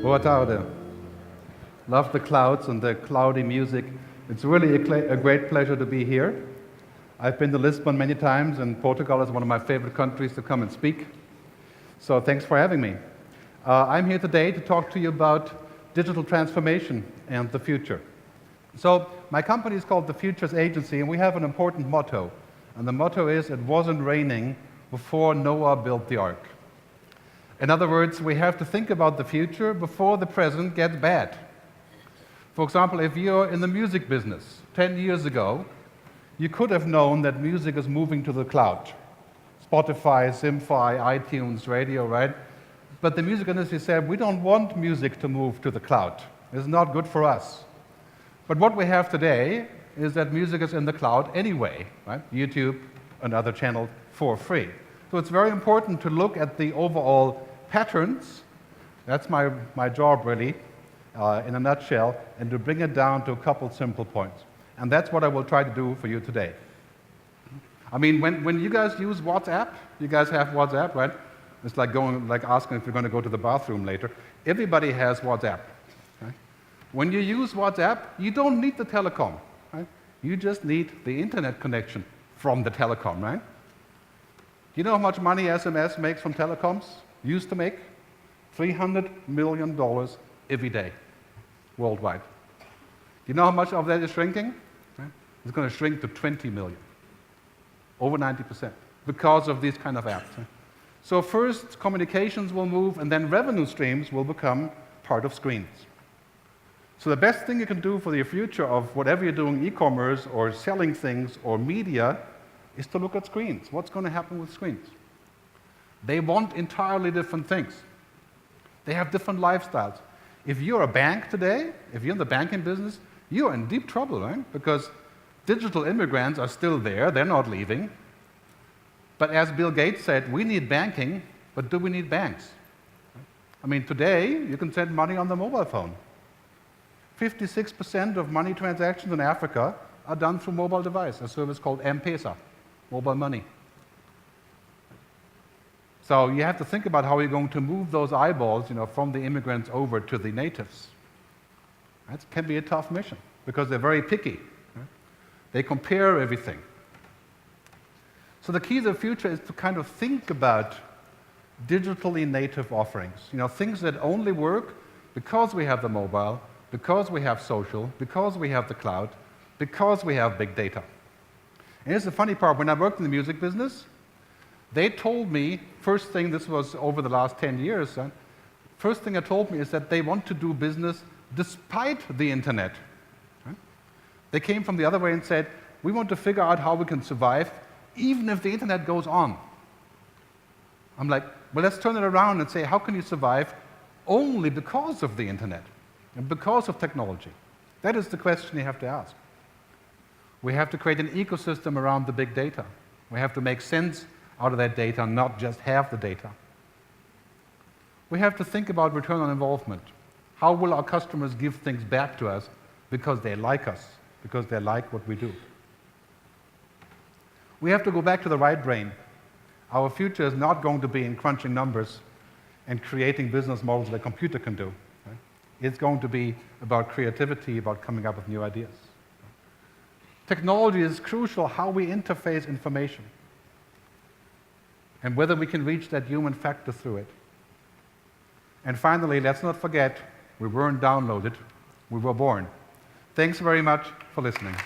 Boa tarde. Love the clouds and the cloudy music. It's really a great pleasure to be here. I've been to Lisbon many times, and Portugal is one of my favorite countries to come and speak. So thanks for having me. I'm here today to talk to you about digital transformation and the future. So my company is called the Futures Agency, and we have an important motto. And the motto is, it wasn't raining before Noah built the ark. In other words, we have to think about the future before the present gets bad. For example, if you're in the music business 10 years ago, you could have known that music is moving to the cloud. Spotify, Simfy, iTunes, radio, right? But the music industry said, we don't want music to move to the cloud. It's not good for us. But what we have today is that music is in the cloud anyway, right? YouTube and other channels for free. So it's very important to look at the overall patterns. That's my job, really, in a nutshell, and to bring it down to a couple simple points. And that's what I will try to do for you today. I mean, when you guys use WhatsApp, you guys have WhatsApp, right? It's like asking if you're going to go to the bathroom later. Everybody has WhatsApp. Right? When you use WhatsApp, you don't need the telecom. Right? You just need the internet connection from the telecom, right? Do you know how much money SMS makes from telecoms? Used to make $300 million every day, worldwide. Do you know how much of that is shrinking? Right? It's going to shrink to 20 million, over 90%, because of these kind of apps. Right? So first, communications will move, and then revenue streams will become part of screens. So the best thing you can do for the future of whatever you're doing, e-commerce or selling things or media, is to look at screens. What's going to happen with screens? They want entirely different things. They have different lifestyles. If you're a bank today, if you're in the banking business, you're in deep trouble, right? Because digital immigrants are still there, they're not leaving. But as Bill Gates said, we need banking, but do we need banks? I mean, today, you can send money on the mobile phone. 56% of money transactions in Africa are done through mobile device, a service called M-Pesa, mobile money. So you have to think about how you're going to move those eyeballs, from the immigrants over to the natives. That can be a tough mission, because they're very picky. Right? They compare everything. So the key to the future is to kind of think about digitally native offerings, things that only work because we have the mobile, because we have social, because we have the cloud, because we have big data. And here's the funny part. When I worked in the music business, they told me, first thing, this was over the last 10 years, first thing they told me is that they want to do business despite the internet. Right? They came from the other way and said, we want to figure out how we can survive even if the internet goes on. I'm like, well, let's turn it around and say, how can you survive only because of the internet and because of technology? That is the question you have to ask. We have to create an ecosystem around the big data. We have to make sense out of that data, not just have the data. We have to think about return on involvement. How will our customers give things back to us because they like us, because they like what we do? We have to go back to the right brain. Our future is not going to be in crunching numbers and creating business models that a computer can do. Right? It's going to be about creativity, about coming up with new ideas. Technology is crucial how we interface information and whether we can reach that human factor through it. And finally, let's not forget, we weren't downloaded, we were born. Thanks very much for listening.